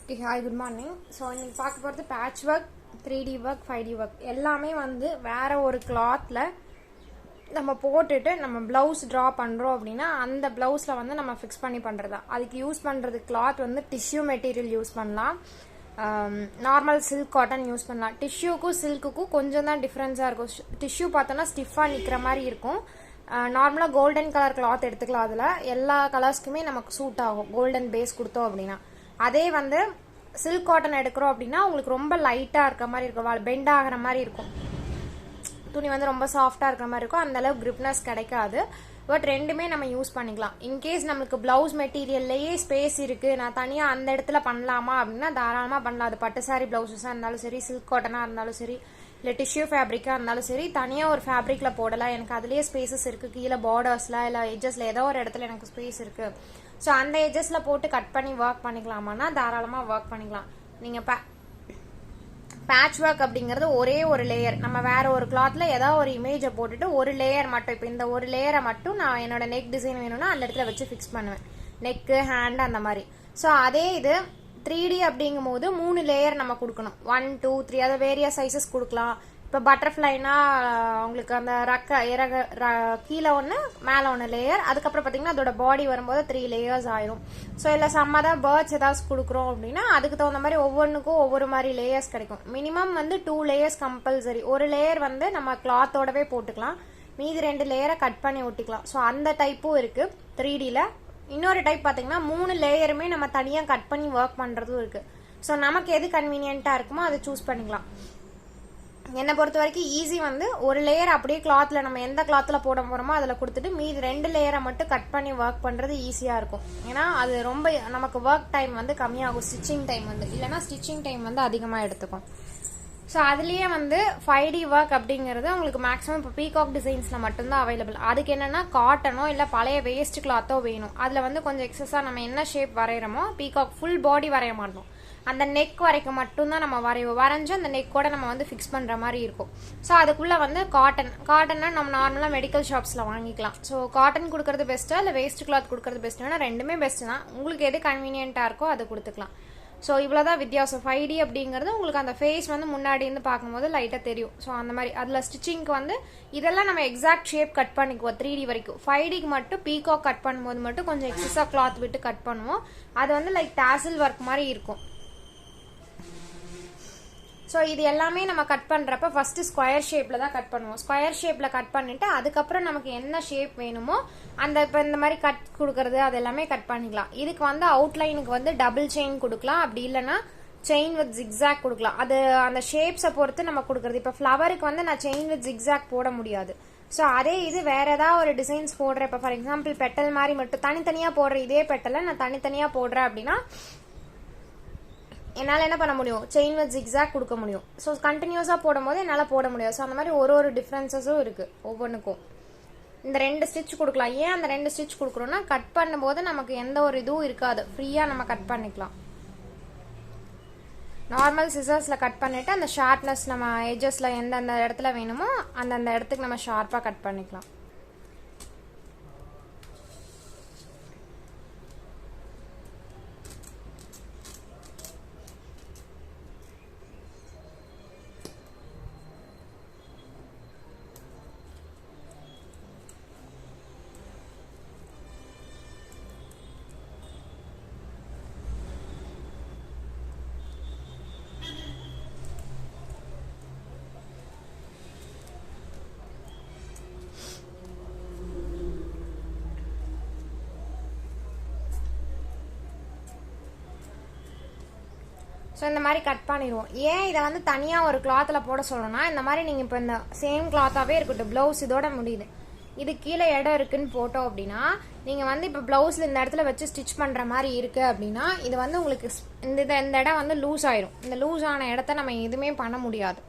Okay, hi, good morning. So, இன்னைக்கு பார்க்க போகிறது patch work, 3D work, 5D work எல்லாமே வந்து வேற ஒரு கிளாத்தில் நம்ம போட்டுட்டு நம்ம ப்ளவுஸ் ட்ரா பண்ணுறோம் அப்படின்னா அந்த ப்ளவுஸில் வந்து நம்ம ஃபிக்ஸ் பண்ணி பண்ணுறதா. அதுக்கு யூஸ் பண்ணுறது கிளாத் வந்து டிஷ்யூ மெட்டீரியல் யூஸ் பண்ணலாம், நார்மல் சில்க் காட்டன் யூஸ் பண்ணலாம். டிஷ்யூக்கும் சில்க்குக்கும் கொஞ்சம் தான் டிஃப்ரென்ஸாக இருக்கும். டிஷ்யூ பார்த்தோன்னா ஸ்டிஃபாக நிற்கிற மாதிரி இருக்கும். நார்மலாக கோல்டன் கலர் கிளாத் எடுத்துக்கலாம். அதில் எல்லா கலர்ஸ்க்குமே நமக்கு சூட் ஆகும் கோல்டன் பேஸ் கொடுத்தோம் அப்படின்னா. அதே வந்து சில்க் காட்டன் எடுக்கிறோம் அப்படின்னா உங்களுக்கு ரொம்ப லைட்டாக இருக்க மாதிரி இருக்கும், பெண்ட் ஆகிற மாதிரி இருக்கும், துணி வந்து ரொம்ப சாஃப்டாக இருக்கிற மாதிரி இருக்கும், அந்தளவுக்கு கிரிப்னஸ் கிடைக்காது. பட் ரெண்டுமே நம்ம யூஸ் பண்ணிக்கலாம். இன்கேஸ் நம்மளுக்கு ப்ளவுஸ் மெட்டீரியல்லையே ஸ்பேஸ் இருக்குது, நான் தனியாக அந்த இடத்துல பண்ணலாமா அப்படின்னா தாராளமாக பண்ணலாம். அது பட்டு சாரி ப்ளவுஸஸாக இருந்தாலும் சரி, சில்க் காட்டனாக இருந்தாலும் சரி, இல்லை டிஷ்யூ ஃபேப்ரிக்காக இருந்தாலும் சரி, தனியாக ஒரு ஃபேப்ரிக்கில் போடலாம். எனக்கு அதுலேயே ஸ்பேசஸ் இருக்குது, கீழே பார்டர்ஸில் இல்லை எட்ஜஸில் ஏதோ ஒரு இடத்துல எனக்கு ஸ்பேஸ் இருக்குது. ஸோ அந்த எட்ஜஸில் போட்டு கட் பண்ணி ஒர்க் பண்ணிக்கலாமான்னா தாராளமாக ஒர்க் பண்ணிக்கலாம். நீங்கள் பேட்ச் ஒர்க் அப்படிங்கிறது ஒரே ஒரு லேயர், நம்ம வேற ஒரு கிளாத்தில் ஏதாவது ஒரு இமேஜை போட்டுட்டு ஒரு லேயர் மட்டும், இப்போ இந்த ஒரு லேயரை மட்டும் நான் என்னோட நெக் டிசைன் வேணும்னா அந்த இடத்துல வச்சு ஃபிக்ஸ் பண்ணுவேன், நெக்கு ஹேண்ட் அந்த மாதிரி. ஸோ அதே இது 3D அப்படிங்கும் போது 3 லேயர் நம்ம கொடுக்கணும், 1 2 3 அதை வேரியஸ் சைஸஸ் கொடுக்கலாம். இப்போ பட்டர்ஃப்ளைனா உங்களுக்கு அந்த கீழே ஒன்று மேலே ஒன்று லேயர், அதுக்கப்புறம் பார்த்தீங்கன்னா அதோட பாடி வரும்போது 3 லேயர்ஸ் ஆயிரும். ஸோ இல்லை சம்மதான் பேர்ட்ஸ் ஏதாவது கொடுக்குறோம் அப்படின்னா அதுக்கு தகுந்த மாதிரி ஒவ்வொன்றுக்கும் ஒவ்வொரு மாதிரி லேயர்ஸ் கிடைக்கும். மினிமம் வந்து 2 லேயர்ஸ் கம்பல்சரி. ஒரு லேயர் வந்து நம்ம கிளாத்தோடவே போட்டுக்கலாம், மீதி 2 லேயரை கட் பண்ணி ஒட்டிக்கலாம். ஸோ அந்த டைப்பும் இருக்குது 3Dயில். இன்னொரு டைப் பார்த்தீங்கன்னா 3 லேயருமே நம்ம தனியாக கட் பண்ணி ஒர்க் பண்ணுறதும் இருக்குது. ஸோ நமக்கு எது கன்வீனியண்ட்டாக இருக்குமோ அதை சூஸ் பண்ணிக்கலாம். என்னை பொறுத்த வரைக்கும் ஈஸி வந்து ஒரு லேயர் அப்படியே கிளாத்தில் நம்ம எந்த கிளாத்தில் போட போகிறோமோ அதில் கொடுத்துட்டு மீதி 2 லேயரை மட்டும் கட் பண்ணி ஒர்க் பண்ணுறது ஈஸியாக இருக்கும். ஏன்னா அது ரொம்ப நமக்கு ஒர்க் டைம் வந்து கம்மியாகும், ஸ்டிச்சிங் டைம் வந்து, இல்லைனா ஸ்டிச்சிங் டைம் வந்து அதிகமாக எடுத்துக்கும். ஸோ அதுலேயே வந்து 5D ஒர்க் அப்படிங்கிறது உங்களுக்கு மேக்ஸிமம் இப்போ பீகாக் டிசைன்ஸில் மட்டும்தான் அவைலபிள். அதுக்கு என்னென்னா காட்டனோ இல்லை பழைய வேஸ்ட் கிளாத்தோ வேணும். அதில் வந்து கொஞ்சம் எக்ஸஸாக நம்ம என்ன ஷேப் வரைகிறோமோ, பீகாக் ஃபுல் பாடி வரைய மாட்டோம், அந்த நெக் வரைக்கும் மட்டும்தான் நம்ம வரைஞ்சு அந்த நெக்கோட நம்ம வந்து ஃபிக்ஸ் பண்ணுற மாதிரி இருக்கும். ஸோ அதுக்குள்ளே வந்து காட்டன்னா நம்ம நார்மலாக மெடிக்கல் ஷாப்ஸில் வாங்கிக்கலாம். ஸோ காட்டன் கொடுக்குறது பெஸ்ட்டாக இல்லை வேஸ்ட் கிளாத் கொடுக்குறது பெஸ்ட்டுன்னா ரெண்டுமே பெஸ்ட்டு தான். உங்களுக்கு எது கன்வீனியண்ட்டாக இருக்கோ அதை கொடுத்துக்கலாம். ஸோ இவ்வளோதான் வித்தியாசம். 5D அப்படிங்கிறது உங்களுக்கு அந்த ஃபேஸ் வந்து முன்னாடி இருந்து பார்க்கும்போது லைட்டாக தெரியும். ஸோ அந்த மாதிரி அதில் ஸ்டிச்சிங்க்கு வந்து இதெல்லாம் நம்ம எக்ஸாக்ட் ஷேப் கட் பண்ணிக்குவோம் 3D வரைக்கும். 5Dக்கு மட்டும் பீகாக் கட் பண்ணும்போது மட்டும் கொஞ்சம் எக்ஸஸாக கிளாத் விட்டு கட் பண்ணுவோம். அது வந்து லைக் டாசில் ஒர்க் மாதிரி இருக்கும். ஸோ இது எல்லாமே நம்ம கட் பண்ணுறப்ப ஃபஸ்ட்டு ஸ்கொயர் ஷேப்பில் தான் கட் பண்ணுவோம். ஸ்கொயர் ஷேப்பில் கட் பண்ணிவிட்டு அதுக்கப்புறம் நமக்கு என்ன ஷேப் வேணுமோ அந்த இப்போ இந்த மாதிரி கட் கொடுக்கறது அது எல்லாமே கட் பண்ணிக்கலாம். இதுக்கு வந்து அவுட்லைனுக்கு வந்து டபுள் செயின் கொடுக்கலாம், அப்படி இல்லைன்னா செயின் வித் ஜிக்ஸாக் கொடுக்கலாம். அது அந்த ஷேப்ஸை பொறுத்து நம்ம கொடுக்குறது. இப்போ ஃப்ளவருக்கு வந்து நான் செயின் வித் ஜிக்ஸாக் போட முடியாது. ஸோ அதே இது வேற ஏதாவது ஒரு டிசைன்ஸ் போடுறேன், இப்போ ஃபார் எக்ஸாம்பிள் பெட்டல் மாதிரி மட்டும் தனித்தனியாக போடுற இதே பெட்டலை நான் தனித்தனியாக போடுறேன் அப்படின்னா என்னால் என்ன பண்ண முடியும், செயின் வித் ஜிக்ஸாக் கொடுக்க முடியும். ஸோ கண்டினியூஸாக போடும்போது என்னால் போட முடியாது. ஸோ அந்த மாதிரி ஒரு டிஃப்ரென்சஸும் இருக்குது ஒவ்வொன்றுக்கும். இந்த 2 ஸ்டிச் கொடுக்கலாம். ஏன் அந்த 2 ஸ்டிச் கொடுக்குறோன்னா கட் பண்ணும்போது நமக்கு எந்த ஒரு இதுவும் இருக்காது, ஃப்ரீயாக நம்ம கட் பண்ணிக்கலாம். நார்மல் சிசர்ஸில் கட் பண்ணிவிட்டு அந்த ஷார்ப்னஸ் நம்ம எட்ஜஸில் எந்தெந்த இடத்துல வேணுமோ அந்தந்த இடத்துக்கு நம்ம ஷார்ப்பாக கட் பண்ணிக்கலாம். ஸோ இந்த மாதிரி கட் பண்ணிடுவோம். ஏன் இதை வந்து தனியாக ஒரு கிளாத்தில் போட சொல்லணும்னா, இந்த மாதிரி நீங்கள் இப்போ இந்த சேம் கிளாத்தாகவே இருக்கட்டும், ப்ளவுஸ் இதோட முடியுது, இது கீழே இடம் இருக்குன்னு போட்டோம் அப்படின்னா நீங்கள் வந்து இப்போ ப்ளவுஸில் இந்த இடத்துல வச்சு ஸ்டிச் பண்ணுற மாதிரி இருக்குது அப்படின்னா இது வந்து உங்களுக்கு இந்த இடம் வந்து லூஸ் ஆயிரும். இந்த லூஸ் ஆன இடத்த நம்ம எதுவுமே பண்ண முடியாது.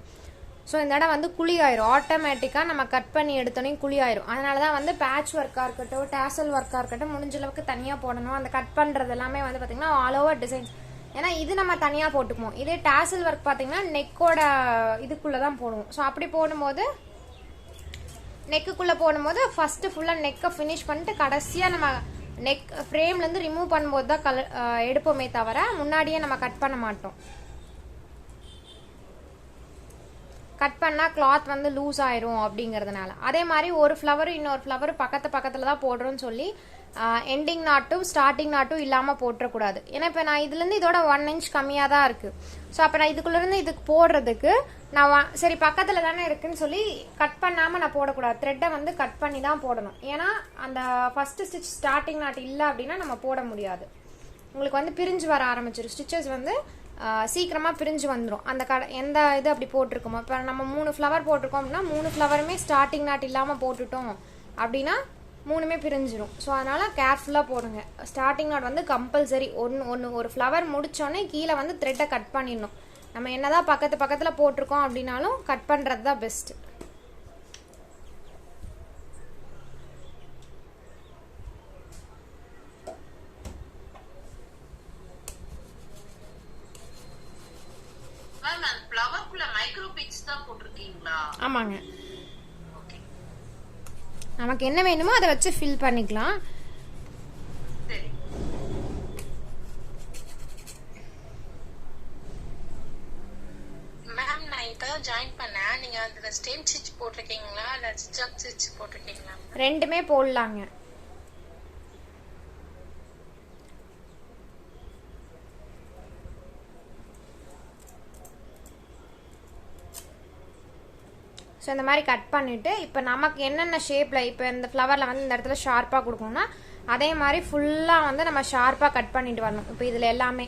ஸோ இந்த இடம் வந்து குழி ஆயிரும், ஆட்டோமேட்டிக்காக நம்ம கட் பண்ணி எடுத்தோன்னே குழி ஆயிரும். அதனால தான் வந்து பேட்ச் ஒர்க்காக இருக்கட்டும், டேசல் ஒர்க்காக இருக்கட்டும், முடிஞ்ச அளவுக்கு தனியாக போடணும். அந்த கட் பண்ணுறது எல்லாமே வந்து பார்த்திங்கன்னா ஆல் ஓவர் டிசைன்ஸ். ஏன்னா இது நம்ம தனியாக போட்டுக்குவோம். இதே டாசல் ஒர்க் பார்த்தீங்கன்னா நெக்கோட இதுக்குள்ளே தான் போடுவோம். ஸோ அப்படி போடும்போது நெக்குக்குள்ளே போடும்போது ஃபஸ்ட்டு ஃபுல்லாக நெக்கை ஃபினிஷ் பண்ணிட்டு கடைசியாக நம்ம நெக் ஃப்ரேம்லேருந்து ரிமூவ் பண்ணும்போது தான் எடுப்போமே தவிர முன்னாடியே நம்ம கட் பண்ண மாட்டோம். கட் பண்ணால் கிளாத் வந்து லூஸ் ஆயிரும் அப்படிங்கிறதுனால. அதே மாதிரி ஒரு ஃப்ளவர் இன்னொரு ஃப்ளவர் பக்கத்தில் தான் போடுறோன்னு சொல்லி எண்டிங் நாட்டும் ஸ்டார்டிங் நாட்டும் இல்லாமல் போட்டுறக்கூடாது. ஏன்னா இப்போ நான் இதுலேருந்து இதோட 1 inch கம்மியாக தான் இருக்குது. ஸோ அப்போ நான் இதுக்குள்ளேருந்து இதுக்கு போடுறதுக்கு நான் சரி பக்கத்தில் தானே இருக்குன்னு சொல்லி கட் பண்ணாமல் நான் போடக்கூடாது. த்ரெட்டை வந்து கட் பண்ணி தான் போடணும். ஏன்னா அந்த ஃபஸ்ட்டு ஸ்டிச் ஸ்டார்டிங் நாட் இல்லை அப்படின்னா நம்ம போட முடியாது. உங்களுக்கு வந்து பிரிஞ்சு வர ஆரம்பிச்சிடும். ஸ்டிச்சஸ் வந்து சீக்கிரமாக பிரிஞ்சு வந்துடும். அந்த எந்த இது அப்படி போட்டிருக்கோமோ, இப்போ நம்ம 3 ஃப்ளவர் போட்டிருக்கோம் அப்படின்னா 3 ஃப்ளவருமே ஸ்டார்டிங் நாட் இல்லாமல் போட்டுட்டோம் அப்படின்னா 3மே பிரிஞ்சிடும். ஸோ அதனால் கேர்ஃபுல்லாக போடுங்க. ஸ்டார்டிங் நாட் வந்து கம்பல்சரி. ஒரு ஃப்ளவர் முடித்தோடனே கீழே வந்து த்ரெட்டை கட் பண்ணிடணும். நம்ம என்னதான் பக்கத்தில் போட்டிருக்கோம் அப்படின்னாலும் கட் பண்ணுறது தான் பெஸ்ட்டு. ஆமாங்க. நமக்கு என்ன வேணுமோ அதை வச்சு ஃபில் பண்ணிக்கலாம். மேம் நான் இப்பதான் ஜாயின் பண்ணேன். நீங்க அந்த ஸ்டெம் ஸ்டிட்ச் போட்டிருக்கீங்களா இல்ல ஜிக்ஜாக் ஸ்டிட்ச் போட்டிருக்கீங்களா? ரெண்டுமே போடலாங்க. ஸோ இந்த மாதிரி கட் பண்ணிவிட்டு இப்போ நமக்கு என்னென்ன ஷேப்பில் இப்போ இந்த ஃப்ளவரில் வந்து இந்த இடத்துல ஷார்ப்பாக கொடுக்கணும்னா அதே மாதிரி ஃபுல்லாக வந்து நம்ம ஷார்ப்பாக கட் பண்ணிட்டு வரணும். இப்போ இதில் எல்லாமே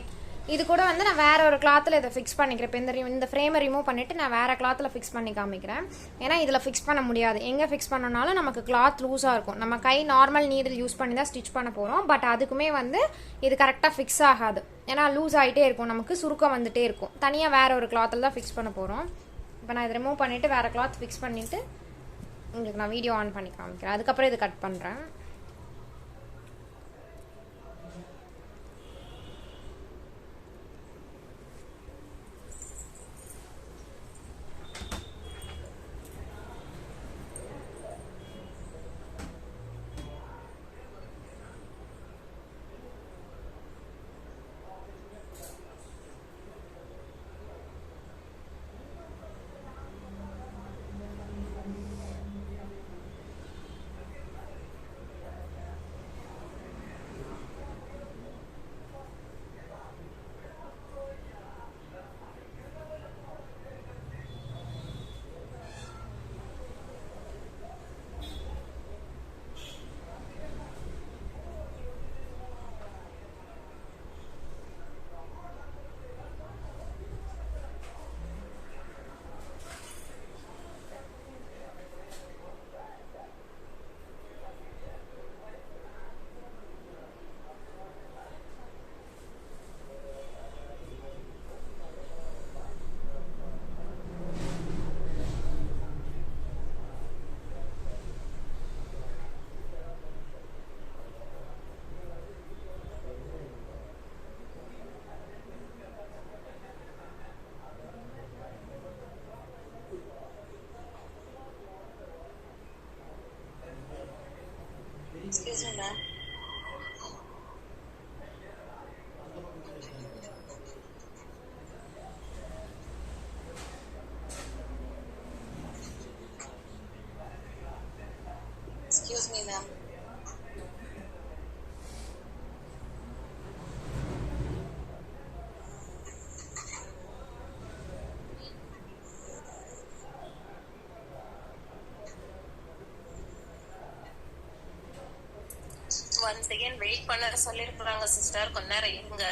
இது கூட வந்து நான் வேறு ஒரு கிளாத்தில் இதை ஃபிக்ஸ் பண்ணிக்கிறேன். இப்போ இந்த ஃப்ரேமை ரிமூவ் பண்ணிவிட்டு நான் வேறு கிளாத்தில் ஃபிக்ஸ் பண்ணி காமிக்கிறேன். ஏன்னா இதில் ஃபிக்ஸ் பண்ண முடியாது. எங்கே ஃபிக்ஸ் பண்ணனாலும் நமக்கு கிளாத் லூஸாக இருக்கும். நம்ம கை நார்மல் நீடில் யூஸ் பண்ணி தான் ஸ்டிச் பண்ண போகிறோம். பட் அதுக்குமே வந்து இது கரெக்டாக ஃபிக்ஸ் ஆகாது. ஏன்னா லூஸ் ஆகிட்டே இருக்கும், நமக்கு சுருக்கம் வந்துகிட்டே இருக்கும். தனியாக வேறு ஒரு கிளாத்தில் தான் ஃபிக்ஸ் பண்ண போகிறோம். இப்போ நான் இதை ரிமூவ் பண்ணிவிட்டு வேறு கிளாத் ஃபிக்ஸ் பண்ணிவிட்டு உங்களுக்கு நான் வீடியோ ஆன் பண்ணி காமிக்கிறேன். அதுக்கப்புறம் இது கட் பண்ணுறேன். Excuse me, ma'am. Excuse me, ma'am. Once again wait பண்ண சொல்லிருக்காங்க சிஸ்டர், கொஞ்ச நேரம் இருங்க.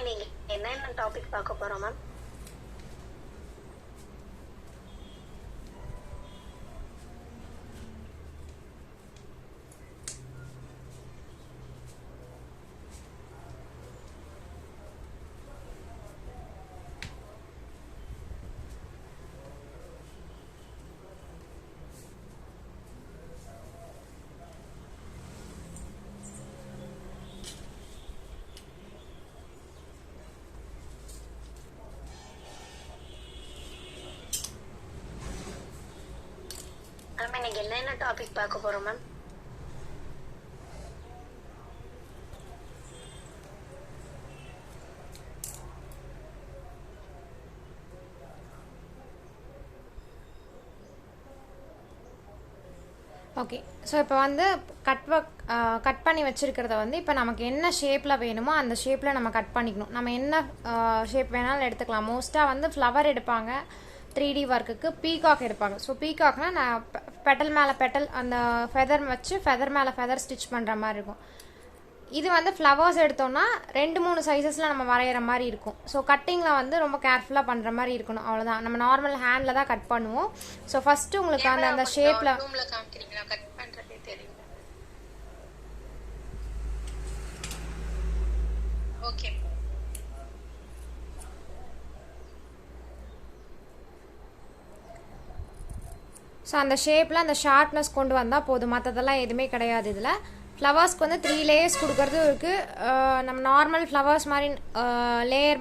இன்னைக்கு என்னென்ன டாபிக் பார்க்க போறோம் மேம்? மேம் இன்னைக்கு என்னென்ன டாபிக் பார்க்க போறோம் மேம்? ஓகே, ஸோ இப்போ வந்து கட் பண்ணி வச்சுருக்கிறத வந்து இப்போ நமக்கு என்ன ஷேப்பில் வேணுமோ அந்த ஷேப்பில் நம்ம கட் பண்ணிக்கணும். நம்ம என்ன ஷேப் வேணாலும் எடுத்துக்கலாம். மோஸ்ட்டாக வந்து ஃப்ளவர் எடுப்பாங்க, 3D ஒர்க்குக்கு பீகாக் எடுப்பாங்க. ஸோ பீகாக்னா நான் பெட்டல் மேலே பெட்டல் அந்த ஃபெதர் வச்சு ஃபெதர் மேலே ஃபெதர் ஸ்டிச் பண்ணுற மாதிரி இருக்கும். இது வந்து ஃப்ளவர்ஸ் எடுத்தோம்னா 2-3 சைஸஸில் நம்ம வரைகிற மாதிரி இருக்கும். ஸோ கட்டிங்கில் வந்து ரொம்ப கேர்ஃபுல்லாக பண்ணுற மாதிரி இருக்கணும். அவ்வளோதான். நம்ம நார்மல் ஹேண்டில் தான் கட் பண்ணுவோம். ஸோ ஃபஸ்ட்டு உங்களுக்கு அந்த ஷேப்பில் கட் பண்றதே தெரியல. ஓகே, ஸோ அந்த ஷேப்பில் அந்த ஷார்ப்னஸ் கொண்டு வந்தால் போதும். மற்றதெல்லாம் எதுவுமே கிடையாது. இதில் ஃப்ளவர்ஸ்க்கு வந்து 3 லேயர்ஸ் கொடுக்கறதும் இருக்குது. நம்ம நார்மல் ஃப்ளவர்ஸ் மாதிரி லேயர்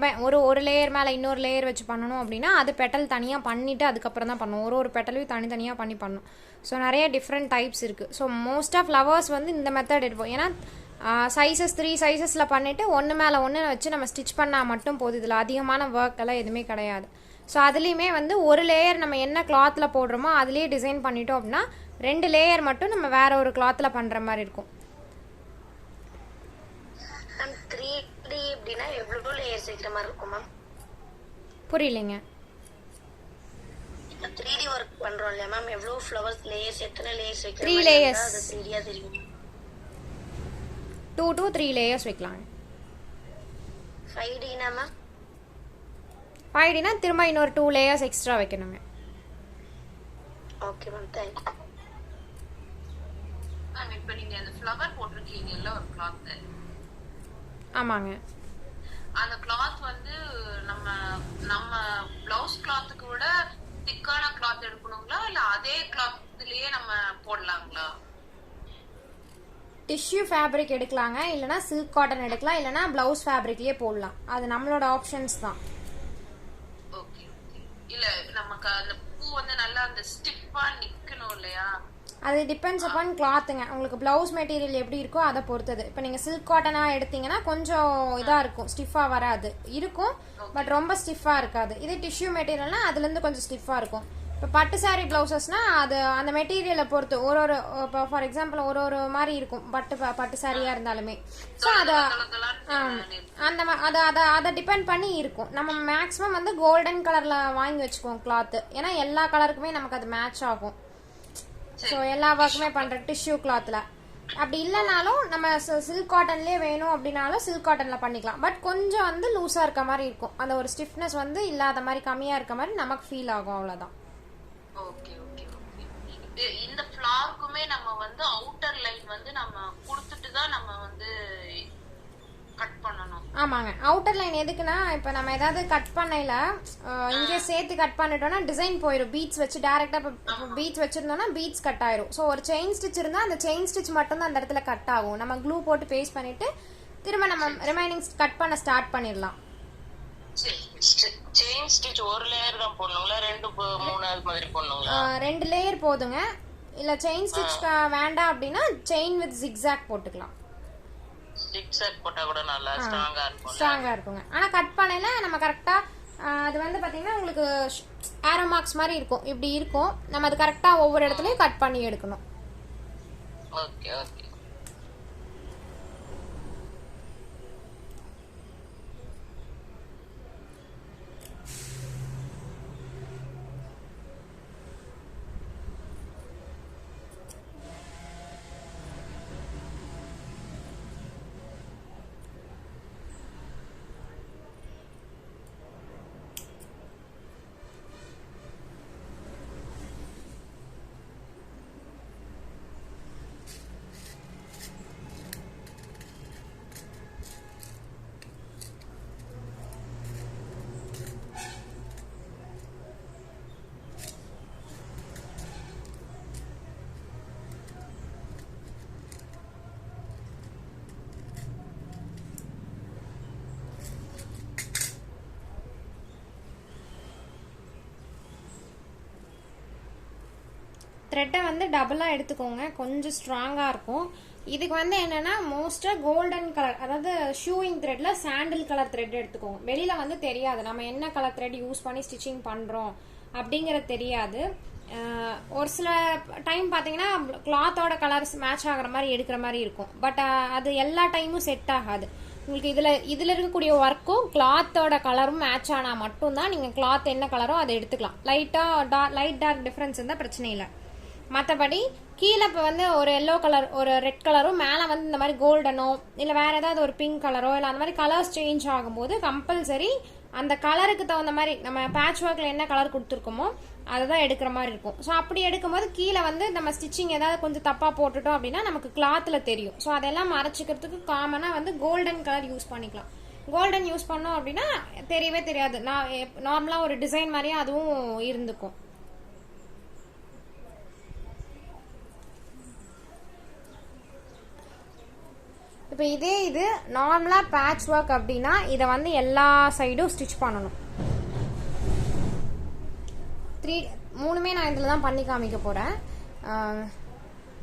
ஒரு லேயர் மேலே இன்னொரு லேயர் வச்சு பண்ணணும் அப்படின்னா அது பெட்டல் தனியாக பண்ணிவிட்டு அதுக்கப்புறம் தான் பண்ணணும். ஒரு பெட்டலையும் தனித்தனியாக பண்ணணும். ஸோ நிறைய டிஃப்ரெண்ட் டைப்ஸ் இருக்குது. ஸோ மோஸ்ட்டாக ஃப்ளவர்ஸ் வந்து இந்த மெத்தட் எடுப்போம். ஏன்னா சைஸஸ் 3 சைஸஸில் பண்ணிவிட்டு ஒன்று மேலே ஒன்று வச்சு நம்ம ஸ்டிச் பண்ணால் மட்டும் போதும். இதில் அதிகமான ஒர்க் எல்லாம் எதுவுமே கிடையாது. ஸோ அதுலேயுமே வந்து ஒரு லேயர் நம்ம என்ன கிளாத்தில் போடுறோமோ அதுலேயே டிசைன் பண்ணிட்டோம் அப்படின்னா 2 லேயர் மட்டும் நம்ம வேற ஒரு கிளாத்தில் பண்ணுற மாதிரி இருக்கும். 3D அப்படின்னா எவ்வளவு லேயர்ஸ் வைக்கிற மாதிரி இருக்கும் மேம்? புரியலைங்க. 3D ஒர்க் பண்றோம் இல்லையா மேம், எவ்வளவு ஃப்ளவர்ஸ் லேயர்ஸ், எத்தனை லேயர்ஸ் வைக்கிற 3 மாதிரி layers. அது 3D தெரியும். 2 to 3 லேயர்ஸ் வைக்கலாங்க. 5D னா மேம்? 5Dனா திரும்ப இன்னொரு 2 லேயர்ஸ் எக்ஸ்ட்ரா வைக்கணுங்க. Okay ma'am, thank you. மேம் இப்போ நீங்க அந்த ஃப்ளவர் போட்டிருக்கீங்கல்ல ஒரு கிளாத், ஆமாங்க. அந்த கிளாத் வந்து நம்ம நம்ம பிளவுஸ் கிளாத்துக்கு விட திக்கான கிளாத் எடுக்கணுங்களா இல்ல அதே கிளாத்லயே நம்ம போடலாங்களா? டிஷ்யூ ஃபேப்ரிக் எடுக்கலாங்க, இல்லைனா சில்க் காட்டன் எடுக்கலாம், இல்லைனா ப்ளவுஸ் ஃபேப்ரிக்லேயே போடலாம். அது நம்மளோட ஆப்ஷன்ஸ் தான். Okay okay. இல்ல நமக்கு அந்த பூ வந்து நல்லா அந்த ஸ்டிஃபா நிக்கணும் இல்லையா? அது டிபெண்ட்ஸ் அப்பான் கிளாத்துங்க. உங்களுக்கு ப்ளவுஸ் மெட்டீரியல் எப்படி இருக்கோ அதை பொறுத்தது. இப்போ நீங்கள் சில்க் காட்டனாக எடுத்தீங்கன்னா கொஞ்சம் இதாக இருக்கும், ஸ்டிஃபாக வராது இருக்கும், பட் ரொம்ப ஸ்டிஃபாக இருக்காது. இதே டிஷ்யூ மெட்டீரியல்னா அதுலேருந்து கொஞ்சம் ஸ்டிஃபாக இருக்கும். இப்போ பட்டு சாரீ ப்ளவுசஸ்னால் அது அந்த மெட்டீரியலை பொறுத்து ஒரு இப்போ ஃபார் எக்ஸாம்பிள் ஒரு மாதிரி இருக்கும் பட்டு சாரியாக இருந்தாலுமே. ஸோ அதை அதை டிபெண்ட் பண்ணி இருக்கும். நம்ம மேக்ஸிமம் வந்து கோல்டன் கலரில் வாங்கி வச்சுக்குவோம் கிளாத்து. ஏன்னா எல்லா கலருக்குமே நமக்கு அது மேட்ச் ஆகும். ஸோ எல்லா ஒர்க்குமே பண்ணுற டிஷ்யூ கிளாத்தில். அப்படி இல்லைனாலும் நம்ம சில்க் காட்டன்லேயே வேணும் அப்படின்னாலும் சில்க் காட்டனில் பண்ணிக்கலாம். பட் கொஞ்சம் வந்து லூஸாக இருக்க மாதிரி இருக்கும். அந்த ஒரு ஸ்டிஃப்னஸ் வந்து இல்லாத மாதிரி கம்மியாக இருக்க மாதிரி நமக்கு ஃபீல் ஆகும். அவ்வளோதான். Okay okay okay. இந்த ஃப்ளார்க்குமே நம்ம வந்து அவுட்டர் லைன் வந்து நம்ம கொடுத்துட்டு தான் நம்ம வந்து கட் பண்ணணும். ஆமாங்க. அவுட்டர் லைன் எதுக்குன்னா இப்போ நம்ம ஏதாவது கட் பண்ணையில இங்கே சேர்த்து கட் பண்ணிட்டோம்னா டிசைன் போயிடும். பீட்ஸ் வச்சு டேரெக்டாக இப்போ பீட்ஸ் வச்சுருந்தோம்னா பீட்ஸ் கட் ஆயிரும். ஸோ ஒரு செயின் ஸ்டிச் இருந்தால் அந்த செயின் ஸ்டிச் மட்டும் தான் அந்த இடத்துல கட் ஆகும். நம்ம க்ளூ போட்டு பேஸ்ட் பண்ணிட்டு திரும்ப நம்ம ரிமைனிங் கட் பண்ண ஸ்டார்ட் பண்ணிடலாம். செயின் ஸ்டிச் ஒரு லேயர் தான் போடணுங்களா, 2-3 அது மாதிரி போடணுங்களா? 2 லேயர் போதுங்க. இல்லை செயின் ஸ்டிச் வேண்டாம் அப்படின்னா செயின் வித் ஜிக்ஸாக் போட்டுக்கலாம். ஜிக்ஸாக் போட்டா கூட நல்லா ஸ்ட்ராங்கா இருக்குங்க. ஆனா கட் பண்ணையில நம்ம கரெக்டா அது வந்து பாத்தீங்கன்னா உங்களுக்கு ஏரோ மார்க்ஸ் மாதிரி இருக்கும், இப்படி இருக்கும். நம்ம அது கரெக்டா ஒவ்வொரு இடத்துலயும் கட் பண்ணி எடுக்கணும். Okay okay. த்ரெட்டை வந்து டபுளாக எடுத்துக்கோங்க, கொஞ்சம் ஸ்ட்ராங்காக இருக்கும். இதுக்கு வந்து என்னன்னா மோஸ்ட்டாக கோல்டன் கலர், அதாவது ஷூயிங் த்ரெட்டில் சாண்டில் கலர் த்ரெட் எடுத்துக்கோங்க. வெளியில் வந்து தெரியாது நம்ம என்ன கலர் த்ரெட் யூஸ் பண்ணி ஸ்டிச்சிங் பண்ணுறோம் அப்படிங்கிறது தெரியாது. ஒரு சில டைம் பார்த்தீங்கன்னா கிளாத்தோட கலர்ஸ் மேட்ச் ஆகிற மாதிரி எடுக்கிற மாதிரி இருக்கும். பட் அது எல்லா டைமும் செட் ஆகாது. உங்களுக்கு இதில் இருக்கக்கூடிய ஒர்க்கும் கிளாத்தோட கலரும் மேட்ச் ஆனால் மட்டும்தான் நீங்கள் கிளாத் என்ன கலரோ அதை எடுத்துக்கலாம். லைட் டார்க் டிஃப்ரென்ஸ் இருந்தால் பிரச்சனை இல்லை. மற்றபடி கீழே இப்போ வந்து ஒரு எல்லோ கலர் ஒரு ரெட் கலரும் மேலே வந்து இந்த மாதிரி கோல்டனோ இல்லை வேறு ஏதாவது ஒரு பிங்க் கலரோ இல்லை அந்த மாதிரி கலர்ஸ் சேஞ்ச் ஆகும்போது கம்பல்சரி அந்த கலருக்கு தகுந்த மாதிரி நம்ம பேட்ச் ஒர்க்கில் என்ன கலர் கொடுத்துருக்கோமோ அதை தான் எடுக்கிற மாதிரி இருக்கும். ஸோ அப்படி எடுக்கும்போது கீழே வந்து நம்ம ஸ்டிச்சிங் ஏதாவது கொஞ்சம் தப்பாக போட்டுட்டோம் அப்படின்னா நமக்கு கிளாத்தில் தெரியும். ஸோ அதெல்லாம் மறைச்சிக்கிறதுக்கு காமனாக வந்து கோல்டன் கலர் யூஸ் பண்ணிக்கலாம். கோல்டன் யூஸ் பண்ணோம் அப்படின்னா தெரியவே தெரியாது. நார்மலாக ஒரு டிசைன் மாதிரியே அதுவும் இருந்துக்கும். இப்போ இது நார்மலாக பேட்ச் ஒர்க் அப்படின்னா இதை வந்து எல்லா சைடும் ஸ்டிச் பண்ணணும். மூணுமே நான் இதில் தான் பண்ணி காமிக்க போகிறேன்.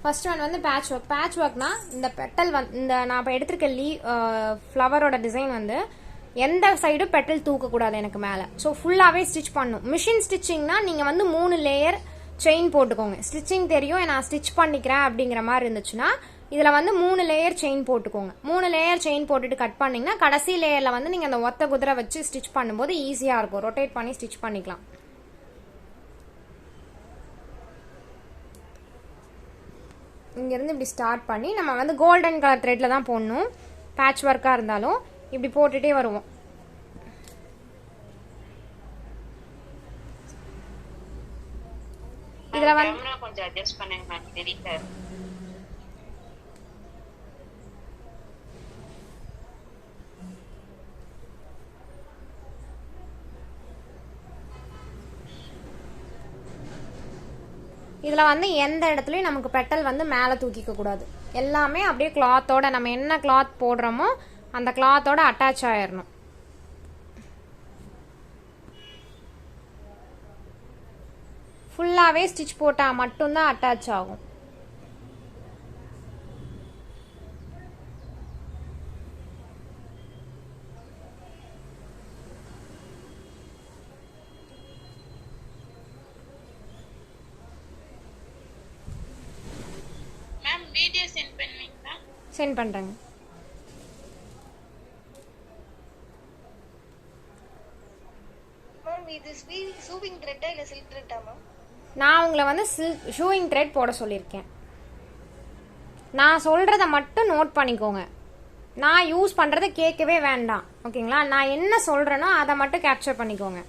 ஃபர்ஸ்ட் ஒன் வந்து பேட்ச் ஒர்க்னா இந்த பெட்டல் இந்த நான் இப்போ எடுத்திருக்க ஃப்ளவரோட டிசைன் வந்து எந்த சைடும் பெட்டல் தூக்கக்கூடாது எனக்கு மேலே. ஸோ ஃபுல்லாகவே ஸ்டிச் பண்ணும். மிஷின் ஸ்டிச்சிங்னா நீங்கள் வந்து 3 லேயர் செயின் போட்டுக்கோங்க. ஸ்டிச்சிங் தெரியும் நான் ஸ்டிச் பண்ணிக்கிறேன் அப்படிங்கிற மாதிரி இருந்துச்சுன்னா இதில் வந்து 3 லேயர் செயின் போட்டுக்கோங்க. 3 லேயர் செயின் போட்டுட்டு கட் பண்ணிங்கன்னா கடைசி லேயரில் வந்து நீங்கள் அந்த ஒத்த குதிரை வச்சு ஸ்டிச் பண்ணும்போது ஈஸியாக இருக்கும். ரொட்டேட் பண்ணி ஸ்டிச் பண்ணிக்கலாம். இங்கேருந்து இப்படி ஸ்டார்ட் பண்ணி நம்ம வந்து கோல்டன் கலர் த்ரெட்டில் தான் போடணும். பேட்ச் ஒர்க்காக இருந்தாலும் இப்படி போட்டுகிட்டே வருவோம். இதில் வந்து கொஞ்சம் அட்ஜஸ்ட் பண்ணுங்க, தெரியல. இதில் வந்து எந்த இடத்துலையும் நமக்கு பெட்டல் வந்து மேலே தூக்கிக்க கூடாது. எல்லாமே அப்படியே கிளாத்தோட நம்ம என்ன கிளாத் போடுறோமோ அந்த கிளாத்தோட அட்டாச் ஆயிடணும். ஃபுல்லாகவே ஸ்டிச் போட்டால் மட்டும்தான் அட்டாச் ஆகும். வீடியோ சென்ட் பண்ணுவீங்களா? சென்ட் பண்ணுறேங்க. மேம் இது ஷூவிங் த்ரெட்டா இல்ல சில்க் த்ரெட்டா மேம்? நான் உங்களை வந்து ஷூயிங் த்ரெட் போட சொல்லியிருக்கேன். நான் சொல்கிறத மட்டும் நோட் பண்ணிக்கோங்க. நான் யூஸ் பண்ணுறதை கேட்கவே வேண்டாம். ஓகேங்களா? நான் என்ன சொல்கிறேனோ அதை மட்டும் கேப்சர் பண்ணிக்கோங்க.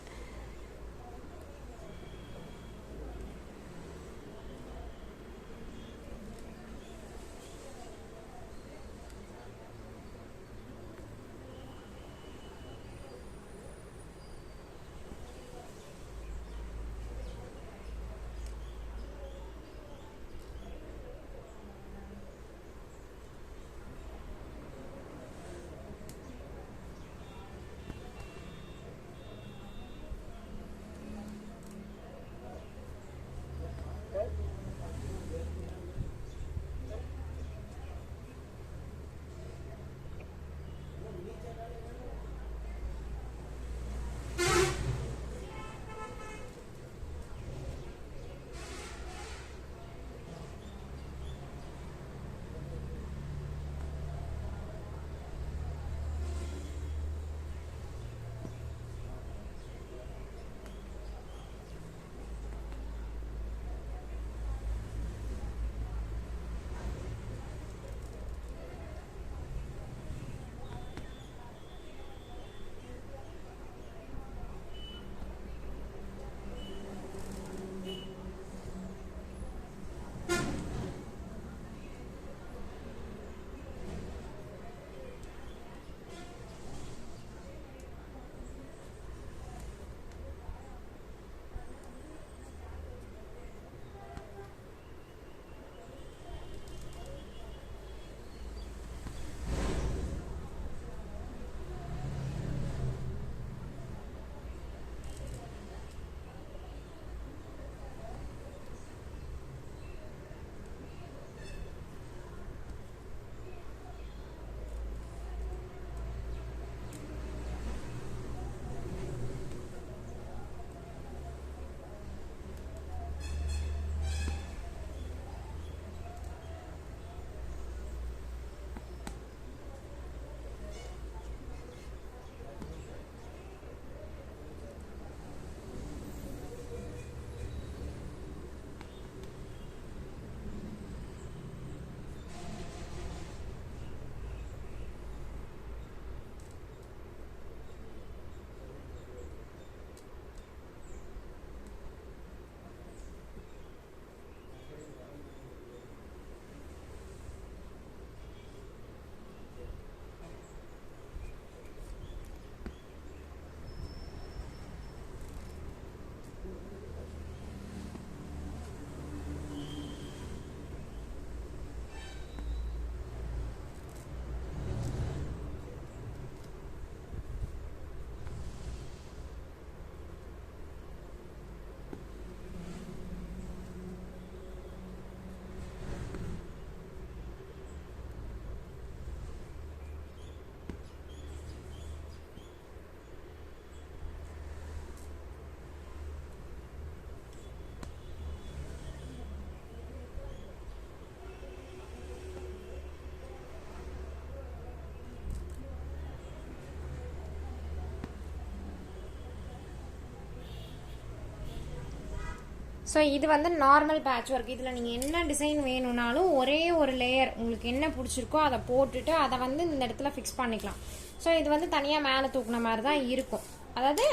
ஸோ இது வந்து நார்மல் பேட்ச் ஒர்க். இதில் நீங்கள் என்ன டிசைன் வேணும்னாலும் ஒரே ஒரு லேயர் உங்களுக்கு என்ன பிடிச்சிருக்கோ அதை போட்டுட்டு அதை வந்து இந்த இடத்துல ஃபிக்ஸ் பண்ணிக்கலாம். ஸோ இது வந்து தனியாக மேலே தூக்குன மாதிரி தான் இருக்கும். அதாவது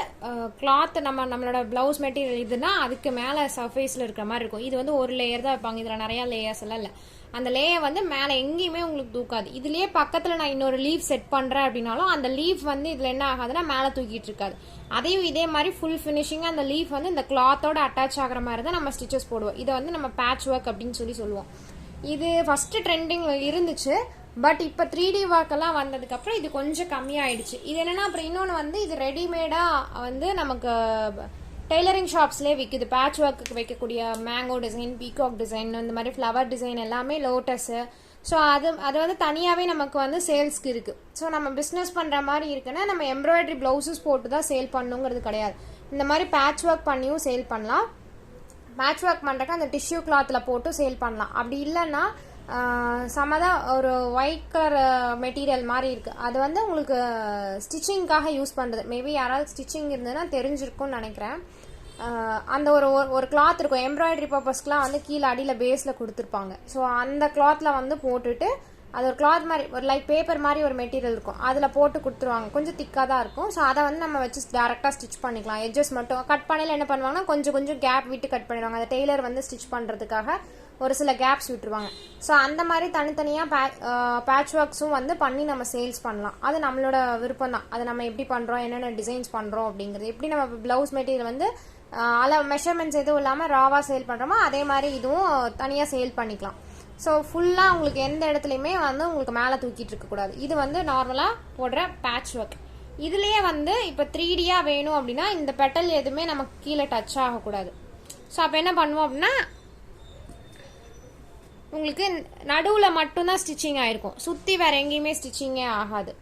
கிளாத் நம்மளோட ப்ளவுஸ் மெட்டீரியல் இதுனா அதுக்கு மேலே சர்ஃபேஸில் இருக்கிற மாதிரி இருக்கும். இது வந்து ஒரு லேயர் தான் வைப்பாங்க. இதில் நிறையா லேயர்ஸ் எல்லாம் இல்லை. அந்த லேயர் வந்து மேலே எங்கேயுமே உங்களுக்கு தூக்காது. இதுலேயே பக்கத்தில் நான் இன்னொரு லீஃப் செட் பண்ணுறேன் அப்படின்னாலும் அந்த லீஃப் வந்து இதில் என்ன ஆகாதுன்னா மேலே தூக்கிட்டு இருக்காது. அதையும் இதே மாதிரி ஃபுல் ஃபினிஷிங்காக அந்த லீஃப் வந்து இந்த கிளாத்தோட அட்டாச் ஆகிற மாதிரி தான் நம்ம ஸ்டிச்சஸ் போடுவோம். இதை வந்து நம்ம பேட்ச் ஒர்க் அப்படின்னு சொல்லுவோம். இது ஃபஸ்ட்டு ட்ரெண்டிங்கில் இருந்துச்சு. பட் இப்போ 3D ஒர்க்கெல்லாம் வந்ததுக்கப்புறம் இது கொஞ்சம் கம்மியாயிடுச்சு. இது என்னென்னா அப்புறம் இன்னொன்று வந்து இது ரெடிமேடாக வந்து நமக்கு டெய்லரிங் ஷாப்ஸ்லேயே விற்குது. பேட்ச் ஒர்க்கு வைக்கக்கூடிய மேங்கோ டிசைன், பீகாக் டிசைன், இந்த மாதிரி ஃப்ளவர் டிசைன் எல்லாமே லோட்டஸு. ஸோ அது வந்து தனியாகவே நமக்கு வந்து சேல்ஸ்க்கு இருக்குது. ஸோ நம்ம பிஸ்னஸ் பண்ணுற மாதிரி இருக்குன்னா நம்ம எம்ப்ராய்டரி ப்ளவுஸஸ் போட்டு தான் சேல் பண்ணுங்கிறது கிடையாது. இந்த மாதிரி பேட்ச் ஒர்க் பண்ணியும் சேல் பண்ணலாம். பேட்ச் ஒர்க் பண்ணுறக்கு அந்த டிஷ்யூ கிளாத்தில் போட்டு சேல் பண்ணலாம். அப்படி இல்லைன்னா சமதான் ஒரு ஒயிட் கலர் மெட்டீரியல் மாதிரி இருக்குது. அது வந்து உங்களுக்கு ஸ்டிச்சிங்காக யூஸ் பண்ணுறது. மேபி யாராவது ஸ்டிச்சிங் இருந்ததுன்னா தெரிஞ்சிருக்கும்னு நினைக்கிறேன். அந்த ஒரு கிளாத் இருக்கும் எம்ப்ராய்டரி பர்பஸ்க்குலாம் வந்து கீழே அடியில் பேஸில் கொடுத்துருப்பாங்க. ஸோ அந்த கிளாத்தில் வந்து போட்டுட்டு அது ஒரு கிளாத் மாதிரி ஒரு லைக் பேப்பர் மாதிரி ஒரு மெட்டீரியல் இருக்கும். அதில் போட்டு கொடுத்துருவாங்க. கொஞ்சம் திக்காக தான் இருக்கும். ஸோ அதை வந்து நம்ம வச்சு டேரெக்டாக ஸ்டிச் பண்ணிக்கலாம். எட்ஜஸ் மட்டும் கட் பண்ணல என்ன பண்ணுவாங்கன்னா கொஞ்சம் கேப் விட்டு கட் பண்ணிடுவாங்க. அந்த டெய்லர் வந்து ஸ்டிச் பண்ணுறதுக்காக ஒரு சில கேப்ஸ் விட்டுருவாங்க. ஸோ அந்த மாதிரி தனித்தனியாக பேட்ச் ஒர்க்ஸும் வந்து பண்ணி நம்ம சேல்ஸ் பண்ணலாம். அது நம்மளோட விருப்பம் தான். அதை நம்ம எப்படி பண்ணுறோம், என்னென்ன டிசைன்ஸ் பண்ணுறோம் அப்படிங்கிறது. எப்படி நம்ம ப்ளவுஸ் மெட்டீரியல் வந்து மெஷர்மெண்ட்ஸ் எதுவும் இல்லாமல் ராவாக சேல் பண்ணுறோமோ அதே மாதிரி இதுவும் தனியாக சேல் பண்ணிக்கலாம். ஸோ ஃபுல்லாக உங்களுக்கு எந்த இடத்துலையுமே வந்து உங்களுக்கு மேலே தூக்கிட்டு இருக்கக்கூடாது. இது வந்து நார்மலாக போடுற பேட்ச் ஒர்க். இதுலேயே வந்து இப்போ 3Dயாக வேணும் அப்படின்னா இந்த பெட்டல் எதுவுமே நமக்கு கீழே டச் ஆகக்கூடாது. ஸோ அப்போ என்ன பண்ணுவோம் அப்படின்னா உங்களுக்கு நடுவில் மட்டும்தான் ஸ்டிச்சிங் ஆகிருக்கும். சுற்றி வேறு எங்கேயுமே ஸ்டிச்சிங்கே ஆகாது.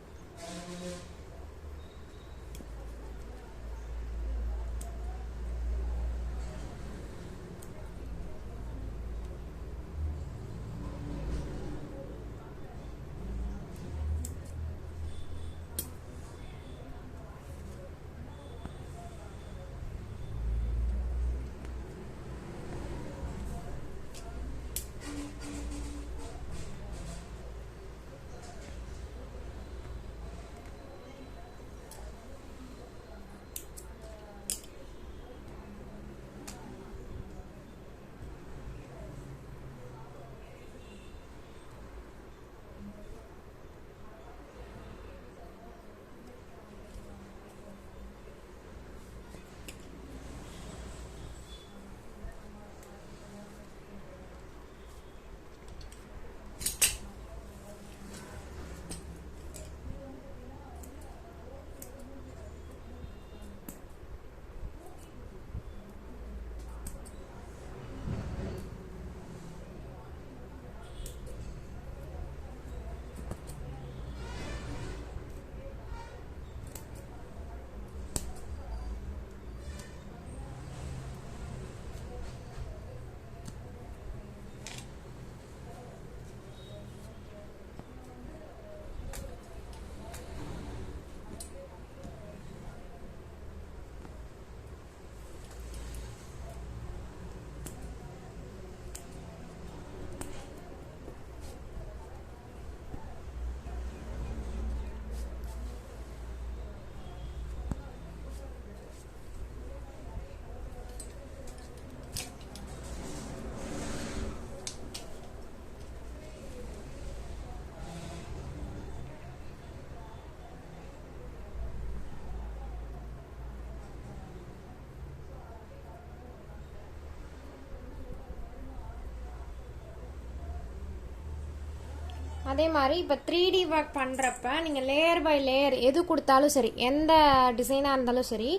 அதே மாதிரி இப்போ 3D ஒர்க் பண்ணுறப்ப நீங்கள் லேயர் பை லேயர் எது கொடுத்தாலும் சரி, எந்த டிசைனாக இருந்தாலும் சரி,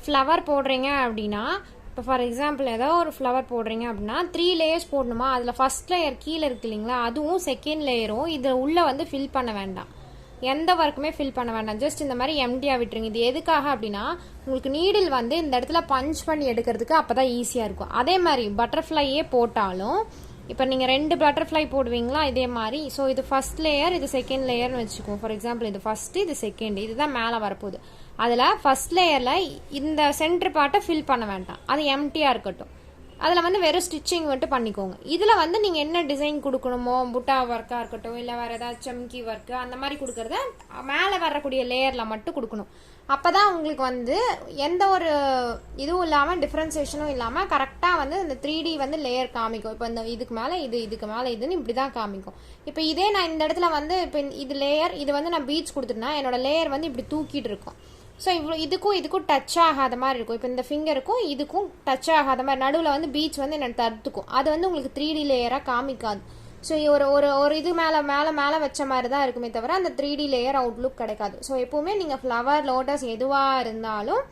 ஃப்ளவர் போடுறீங்க அப்படின்னா இப்போ ஃபார் எக்ஸாம்பிள் ஏதோ ஒரு ஃப்ளவர் போடுறீங்க அப்படின்னா 3 லேயர்ஸ் போடணுமா. அதில் ஃபர்ஸ்ட் லேயர் கீழே இருக்கு இல்லைங்களா, அதுவும் செகண்ட் லேயரும் இதில் உள்ளே வந்து ஃபில் பண்ண வேண்டாம். எந்த ஒர்க்குமே ஃபில் பண்ண வேண்டாம். ஜஸ்ட் இந்த மாதிரி எம்டியாக விட்டுருங்க. இது எதுக்காக அப்படின்னா உங்களுக்கு நீடில் வந்து இந்த இடத்துல பஞ்ச் பண்ணி எடுக்கிறதுக்கு அப்போ தான் ஈஸியாக இருக்கும். அதே மாதிரி பட்டர்ஃப்ளையே போட்டாலும் இப்போ நீங்கள் 2 பட்டர்ஃப்ளை போடுவீங்களா இதே மாதிரி. ஸோ இது ஃபர்ஸ்ட் லேயர், இது செகண்ட் லேயர்னு வச்சுக்கோங்க. ஃபார் எக்ஸாம்பிள் இது ஃபர்ஸ்ட், இது செகண்ட், இதுதான் மேலே வரப்போகுது. அதில் ஃபர்ஸ்ட் லேயரில் இந்த சென்டர் பார்ட்டை ஃபில் பண்ண வேண்டாம், அது எம்டியாக இருக்கட்டும். அதில் வந்து வெறும் ஸ்டிச்சிங் மட்டும் பண்ணிக்கோங்க. இதில் வந்து நீங்கள் என்ன டிசைன் கொடுக்கணுமோ, புட்டா ஒர்க்காக இருக்கட்டும், இல்லை வேறு ஏதாவது சம்கி ஒர்க்கு அந்த மாதிரி கொடுக்குறத மேலே வரக்கூடிய லேயரில் மட்டும் கொடுக்கணும். அப்போ தான் உங்களுக்கு வந்து எந்த ஒரு இதுவும் இல்லாமல், டிஃப்ரென்சியேஷனும் இல்லாமல் கரெக்டாக வந்து இந்த 3D வந்து லேயர் காமிக்கும். இப்போ இந்த இதுக்கு மேலே இது, இதுக்கு மேலே இதுன்னு இப்படி தான் காமிக்கும். இப்போ இதே நான் இந்த இடத்துல வந்து இப்போ இது லேயர், இது வந்து நான் பீட்ஸ் கொடுத்துருந்தா என்னோட லேயர் வந்து இப்படி தூக்கிட்டு இருக்கும். ஸோ இவ்வளோ இதுக்கும் டச் ஆகாத மாதிரி இருக்கும். இப்போ இந்த ஃபிங்கருக்கும் இதுக்கும் டச் ஆகாத மாதிரி நடுவில் வந்து பீச் வந்து எனக்கு தடுத்துக்கும். அது வந்து உங்களுக்கு 3D லேயராக காமிக்காது. ஸோ ஒரு இது மேலே வச்ச மாதிரி தான் இருக்குமே தவிர அந்த 3D லேயர் அவுட்லுக் கிடைக்காது. ஸோ எப்போவுமே நீங்கள் ஃப்ளவர், லோட்டஸ் எதுவாக இருந்தாலும்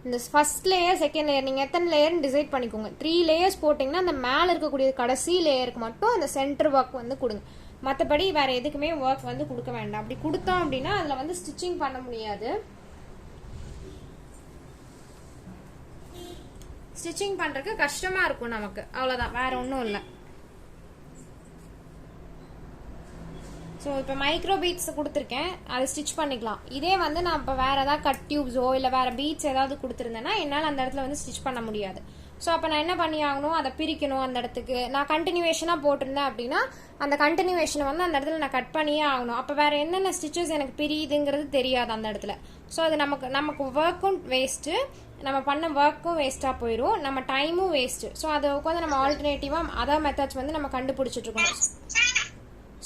இந்த ஃபர்ஸ்ட் லேயர், செகண்ட் லேயர் நீங்கள் எத்தனை லேயர்னு டிசைட் பண்ணிக்கோங்க. 3 லேயர்ஸ் போட்டிங்கன்னா அந்த மேலே இருக்கக்கூடிய கடைசி லேயருக்கு மட்டும் அந்த சென்டர் ஒர்க் வந்து கொடுங்க. மற்றபடி வேறு எதுக்குமே ஒர்க் வந்து கொடுக்க வேண்டாம். அப்படி கொடுத்தோம் அப்படின்னா அதில் வந்து ஸ்டிச்சிங் பண்ண முடியாது. ஸ்டிச்சிங் பண்ணுறதுக்கு கஷ்டமாக இருக்கும் நமக்கு, அவ்வளோதான், வேற ஒன்றும் இல்லை. ஸோ இப்போ மைக்ரோ பீட்ஸ் கொடுத்துருக்கேன், அதை ஸ்டிச் பண்ணிக்கலாம். இதே வந்து நான் இப்போ வேறு ஏதாவது கட் டியூப்ஸோ இல்லை வேறு பீட்ஸ் ஏதாவது கொடுத்துருந்தேன்னா என்னால் அந்த இடத்துல வந்து ஸ்டிச் பண்ண முடியாது. ஸோ அப்போ நான் என்ன பண்ணி ஆகணும், அதை பிரிக்கணும். அந்த இடத்துக்கு நான் கண்டினியூவேஷனாக போட்டிருந்தேன் அப்படின்னா அந்த கண்டினியூவேஷனை வந்து அந்த இடத்துல நான் கட் பண்ணியே ஆகணும். அப்போ வேறு என்னென்ன ஸ்டிச்சஸ் எனக்கு பிரியுதுங்கிறது தெரியாது அந்த இடத்துல. ஸோ அது நமக்கு ஒர்க்கும் வேஸ்ட்டு, நம்ம பண்ண ஒர்க்கும் வேஸ்ட்டாக போயிடும், நம்ம டைமும் வேஸ்ட்டு. ஸோ அதை உட்காந்து நம்ம ஆல்டர்னேட்டிவாக அதர் மெத்தட்ஸ் வந்து நம்ம கண்டுபிடிச்சிட்ருக்கோம்.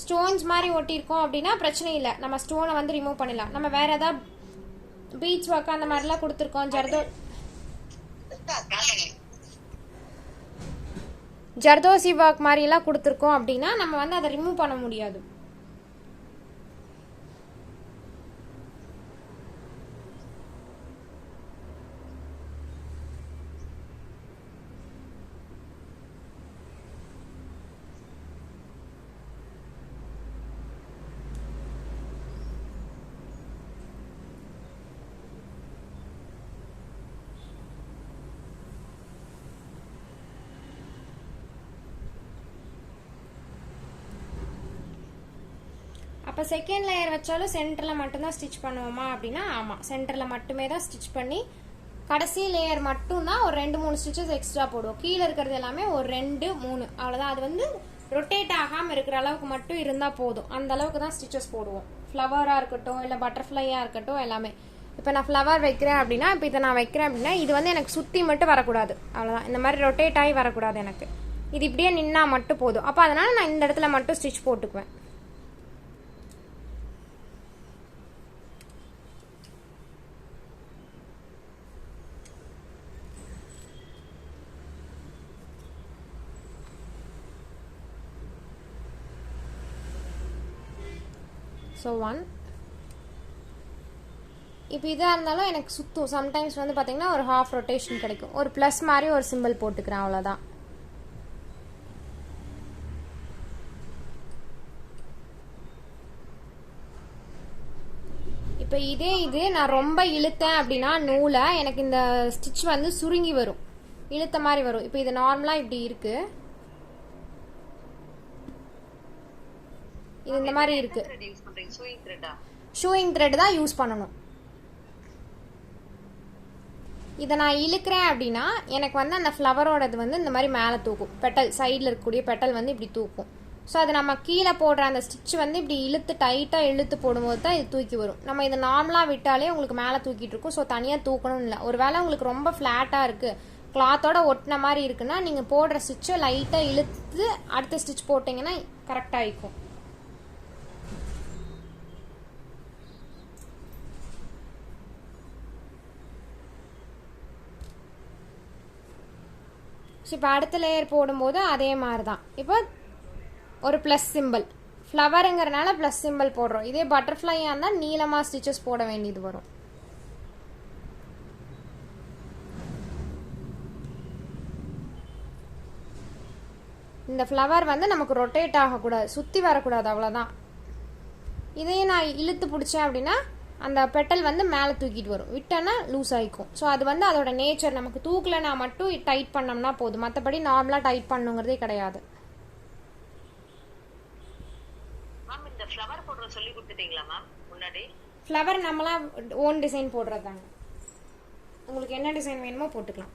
ஸ்டோன்ஸ் மாதிரி ஒட்டியிருக்கோம் அப்படின்னா பிரச்சனை இல்லை, நம்ம ஸ்டோனை வந்து ரிமூவ் பண்ணிடலாம். நம்ம வேறு ஏதாவது பீச் ஒர்க் அந்த மாதிரிலாம் கொடுத்துருக்கோம், ஜர்தோசி ஒர்க் மாதிரிலாம் கொடுத்துருக்கோம் அப்படின்னா நம்ம வந்து அதை ரிமூவ் பண்ண முடியாது. அப்போ செகண்ட் லேயர் வச்சாலும் சென்டரில் மட்டும்தான் ஸ்டிச் பண்ணுவோமா அப்படின்னா ஆமாம், சென்டரில் மட்டுமே தான் ஸ்டிச் பண்ணி கடைசி லேயர் மட்டும்தான் ஒரு 2-3 ஸ்டிச்சஸ் எக்ஸ்ட்ரா போடுவோம். கீழே இருக்கிறது எல்லாமே ஒரு 2-3 அவ்வளோதான். அது வந்து ரொட்டேட் ஆகாமல் இருக்கிற அளவுக்கு மட்டும் இருந்தால் போதும், அந்த அளவுக்கு தான் ஸ்டிச்சஸ் போடுவோம். ஃப்ளவராக இருக்கட்டும் இல்லை பட்டர்ஃப்ளையாக இருக்கட்டும் எல்லாமே. இப்போ நான் ஃப்ளவர் வைக்கிறேன் அப்படின்னா, இப்போ இதை நான் வைக்கிறேன் அப்படின்னா இது வந்து எனக்கு சுற்றி மட்டும் வரக்கூடாது, அவ்வளோதான். இந்த மாதிரி ரொட்டேட் ஆகி வரக்கூடாது எனக்கு, இது இப்படியே நின்னா மட்டும் போதும். அப்போ அதனால் நான் இந்த இடத்துல மட்டும் ஸ்டிச் போட்டுக்குவேன். ஸோ 1 இப்போ இதாக இருந்தாலும் எனக்கு சுற்றும். சம்டைம்ஸ் வந்து பார்த்தீங்கன்னா ஒரு ஹாஃப் ரொட்டேஷன் கிடைக்கும், ஒரு ப்ளஸ் மாதிரி ஒரு சிம்பிள் போட்டுக்கிறேன், அவ்வளோதான். இப்போ இது நான் ரொம்ப இழுத்தேன் அப்படின்னா நூலை எனக்கு இந்த ஸ்டிச் வந்து சுருங்கி வரும், இழுத்த மாதிரி வரும். இப்போ இது நார்மலாக இப்படி இருக்கு, இது இந்த மாதிரி இருக்கு. ஷூயிங் த்ரெட் தான் யூஸ் பண்ணணும். இதை நான் இழுக்கிறேன் அப்படின்னா எனக்கு வந்து அந்த ஃப்ளவரோடது வந்து இந்த மாதிரி மேலே தூக்கும், பெட்டல் சைடில் இருக்கக்கூடிய பெட்டல் வந்து இப்படி தூக்கும். ஸோ அது நம்ம கீழே போடுற அந்த ஸ்டிச் வந்து இப்படி இழுத்து டைட்டாக இழுத்து போடும்போது தான் இது தூக்கி வரும். நம்ம இதை நார்மலாக விட்டாலே உங்களுக்கு மேலே தூக்கிட்டு இருக்கும். ஸோ தனியாக தூக்கணும் இல்லை. ஒரு வேளை உங்களுக்கு ரொம்ப ஃப்ளாட்டாக இருக்குது, கிளாத்தோட ஒட்டின மாதிரி இருக்குன்னா நீங்கள் போடுற ஸ்டிச்சை லைட்டாக இழுத்து அடுத்த ஸ்டிச் போட்டிங்கன்னா கரெக்டாக இருக்கும். இப்போ அடுத்த லேயர் போடும்போது அதே மாதிரி தான். இப்போ ஒரு ப்ளஸ் சிம்பிள், ஃப்ளவருங்கிறனால ப்ளஸ் சிம்பிள் போடுறோம். இதே பட்டர்ஃப்ளையாக இருந்தால் நீளமாக ஸ்டிச்சஸ் போட வேண்டியது வரும். இந்த ஃப்ளவர் வந்து நமக்கு ரொட்டேட் ஆகக்கூடாது, சுற்றி வரக்கூடாது, அவ்வளோதான். இதையும் நான் இழுத்து பிடிச்சேன் அப்படின்னா அந்த பெட்டல் வந்து மேலே தூக்கிட்டு வரும், விட்டோன்னா லூஸ் ஆகிக்கும். ஸோ அது வந்து அதோட நேச்சர். நமக்கு தூக்கலைனா மட்டும் டைட் பண்ணோம்னா போதும், மற்றபடி நார்மலாக டைட் பண்ணுங்கிறதே கிடையாது. ஃப்ளவர் நம்மளாம் ஓன் டிசைன் போடுறது தாங்க. உங்களுக்கு என்ன டிசைன் வேணுமோ போட்டுக்கலாம்,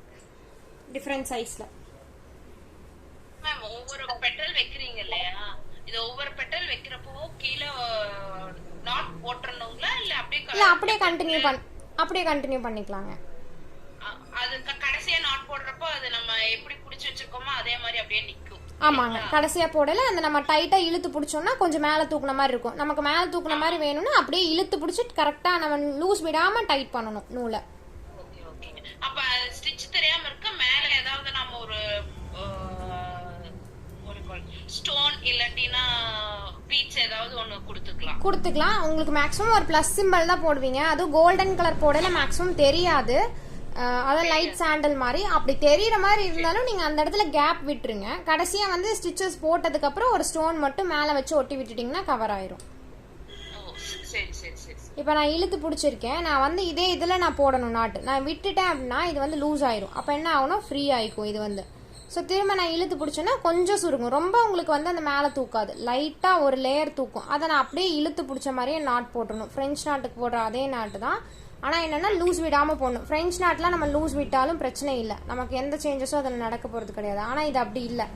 டிஃப்ரெண்ட் சைஸில். மேம் ஒவ்வொரு பெட்டல் வைக்கிறீங்க இல்லையா, இது ஒவ்வொரு பெட்டல் வைக்கிறப்போ கீழே நாட் போட்டுறணுங்களா இல்ல அப்படியே கண்டினியூ பண்ணிக்கலாங்க. அது கடைசியா நாட் போடுறப்போ அது நம்ம எப்படி புடிச்சு வச்சிருக்கோமோ அதே மாதிரி அப்படியே நிக்கும். ஆமாங்க, கடைசியா போடல அந்த நம்ம டைட்டா இழுத்து பிடிச்சோம்னா கொஞ்சம் மேல தூக்குன மாதிரி இருக்கும். நமக்கு மேல தூக்குன மாதிரி வேணும்னா அப்படியே இழுத்து பிடிச்சிட்டு கரெக்டா நம்ம லூஸ் விடாம டைட் பண்ணணும் நூலை. Okay okay. அப்ப ஸ்டிட்ச் தெரியாம இருக்க மேல ஏதாவது நம்ம ஒரு ஸ்டோன் இல்லாட்டினா பீட்ஸ் ஏதாவது ஒன்னு கொடுத்துக்கலாம். உங்களுக்கு மேக்ஸிமம் ஒரு பிளஸ் சிம்பிள் தான் போடுவீங்க. அதுவும் கோல்டன் கலர் போடல மேக்ஸிமம் தெரியாது. அதான் லைட் சாண்டல் மாதிரி அப்படி தெரியுற மாதிரி இருந்தாலும் நீங்க அந்த இடத்துல கேப் விட்டுருங்க. கடைசியா வந்து ஸ்டிச்சஸ் போட்டதுக்கு அப்புறம் ஒரு ஸ்டோன் மட்டும் மேல வச்சு ஒட்டி விட்டுட்டீங்கன்னா கவர் ஆயிரும். இப்ப நான் இழுத்து பிடிச்சிருக்கேன். நான் வந்து இதே இதுல நான் போடணும் நாட்டு. நான் விட்டுட்டேன் அப்படின்னா இது வந்து லூஸ் ஆயிரும். அப்ப என்ன ஆகும்னா ஃப்ரீ ஆயிக்கும் இது வந்து. ஸோ திரும்ப நான் இழுத்து பிடிச்சேன்னா கொஞ்சம் சுருங்கும். ரொம்ப உங்களுக்கு வந்து அந்த மேலே தூக்காது, லைட்டாக ஒரு லேயர் தூக்கும். அதை நான் அப்படியே இழுத்து பிடிச்ச மாதிரியே நாட் போட்டுடணும். ஃப்ரெஞ்ச் நாட்டுக்கு போடுற அதே நாட்டு தான். ஆனால் என்னென்னா லூஸ் விடாமல் போடணும். ஃப்ரெஞ்ச் நாட்டில் நம்ம லூஸ் விட்டாலும் பிரச்சனை இல்லை, நமக்கு எந்த சேஞ்சஸும் அதில் நடக்க போகிறது கிடையாது. ஆனால் இது அப்படி இல்லை.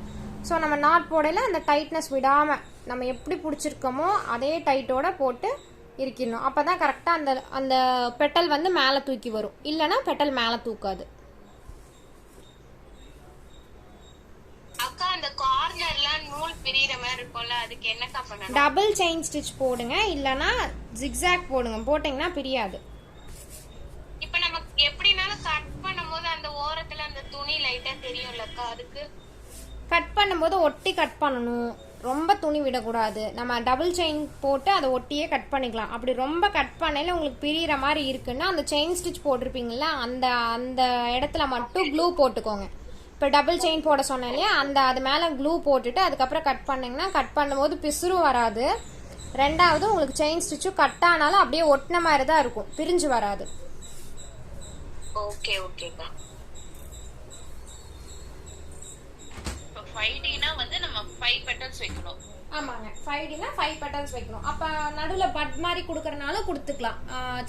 ஸோ நம்ம நாட் போடையில் அந்த டைட்னஸ் விடாமல் நம்ம எப்படி பிடிச்சிருக்கோமோ அதே டைட்டோட போட்டு இருக்கிடணும். அப்போ தான் கரெக்டாக அந்த அந்த பெட்டல் வந்து மேலே தூக்கி வரும். இல்லைன்னா பெட்டல் மேலே தூக்காது. அக்கா அந்த கார்னர்லாம் நூல் பிரியிற மாதிரி இருக்கும்ல, அதுக்கு என்னக்கா பண்ணணும்? டபுள் செயின் ஸ்டிச் போடுங்க, இல்லனா ஜிக்ஸாக் போடுங்க. போட்டீங்கன்னா பிரியாது. இப்போ நம்ம எப்படினாலும் கட் பண்ணும்போது அந்த ஓரத்துல அந்த துணி லைட்டா தெரியும்லக்கா, அதுக்கு கட் பண்ணும்போது ஒட்டி கட் பண்ணணும். ரொம்ப துணி விடக்கூடாது. நம்ம டபுள் செயின் போட்டு அதை ஒட்டியே கட் பண்ணிக்கலாம். அப்படி ரொம்ப கட் பண்ணல உங்களுக்கு பிரியிற மாதிரி இருக்குன்னா அந்த செயின் ஸ்டிச் போட்டிருப்பீங்களா அந்த அந்த இடத்துல மட்டும் க்ளூ போட்டுக்கோங்க. இப்போ டபுள் செயின் போட சொன்னேன் இல்லையா, அந்த அது மேலே க்ளூ போட்டுட்டு அதுக்கப்புறம் கட் பண்ணிங்கன்னா கட் பண்ணும்போது பிசுறு வராது. ரெண்டாவது உங்களுக்கு செயின் ஸ்டிச்சும் கட் ஆனாலும் அப்படியே ஒட்டின மாதிரி தான் இருக்கும், பிரிஞ்சு வராது. ஓகே ஓகேக்கா. இப்போ 5Dனா வந்து நம்ம 5 பெட்டல்ஸ் வைக்கணும். ஆமாங்க, 5Dனா 5 பெட்டல்ஸ் வைக்கணும். அப்போ நடுவில் பட் மாதிரி கொடுக்கறனால கொடுத்துக்கலாம்.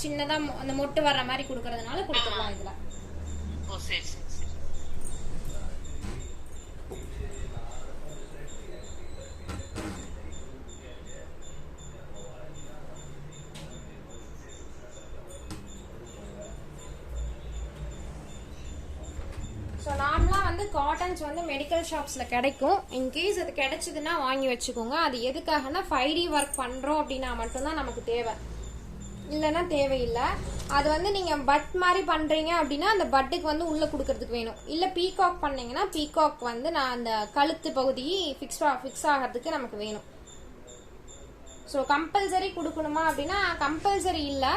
சின்னதாக அந்த மொட்டு வர்ற மாதிரி கொடுக்கறதுனால கொடுத்துக்கலாம் இதில். ஓ சரி சரி. ஸோ நார்மலாக வந்து காட்டன்ஸ் வந்து மெடிக்கல் ஷாப்ஸில் கிடைக்கும். இன்கேஸ் அது கிடைச்சதுன்னா வாங்கி வச்சுக்கோங்க. அது எதுக்காகனா 5D ஒர்க் பண்ணுறோம் அப்படின்னா மட்டும்தான் நமக்கு தேவை, இல்லைன்னா தேவையில்லை. அது வந்து நீங்கள் பட் மாதிரி பண்ணுறீங்க அப்படின்னா அந்த பட்டுக்கு வந்து உள்ளே கொடுக்கறதுக்கு வேணும். இல்லை பீகாக் பண்ணீங்கன்னா பீகாக் வந்து நான் அந்த கழுத்து பகுதி ஃபிக்ஸ் ஆகிறதுக்கு நமக்கு வேணும். ஸோ கம்பல்சரி கொடுக்கணுமா அப்படின்னா கம்பல்சரி இல்லை.